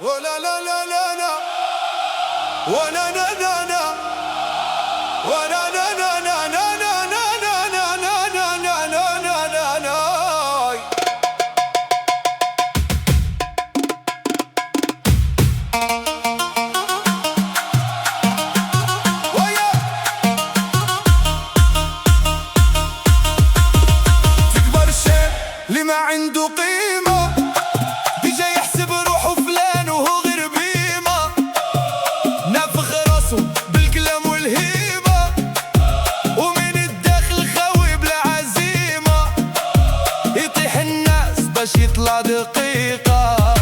ولا لا لا لا لا ولا لا لا لا ولا لا لا لا لا لا لا لا لا لا لا لا لا. تكبر شيء اللي ما عنده قيمة، بيجي يحسب روحه فلان وهو غير بيمة، نافخ راسه بالقلم والهيبة، ومن الداخل خاوي بلا عزيمة، يطيح الناس باش يطلع دقيقة،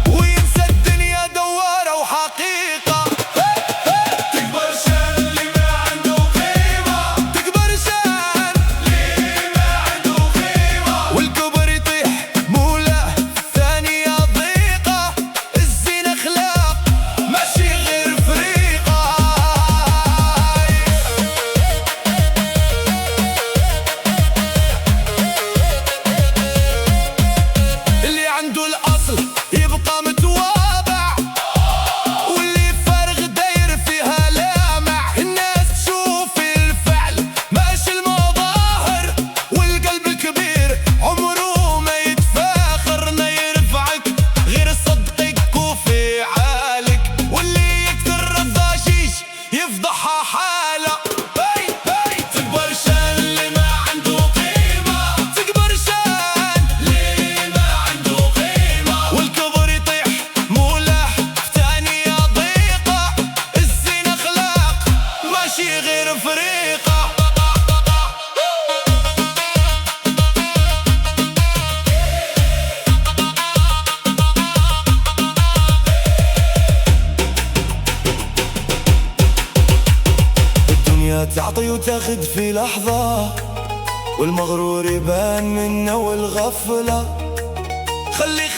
وينسى الدنيا دوارة وحقيقة. تكبر شان اللي ما عنده قيمة، تكبر شان اللي ما عنده قيمة، والكبر يطيح مولاه ثانية ضيقة، الزين أخلاق ماشي غير فريقة. اللي عنده الأصل يبقى متواضع، واللي فارغ داير فيها لامع، الناس تشوف الفعل ماشي المظاهر، والقلب الكبير عمره ما يتفاخر، ما يرفعك غير صدقك وفي عالك، واللي يكثر الضجيج يفضحها حاله. تكبر شان اللي ما عنده قيمة، تكبر شان اللي ما عنده قيمة، والكبر يطيح مولاه في ثانية ضيقة، الزين أخلاق ماشي غير فريقة. الدنيا تعطي وتاخد في لحظة، والمغرور يبان منه والغفلة، خلي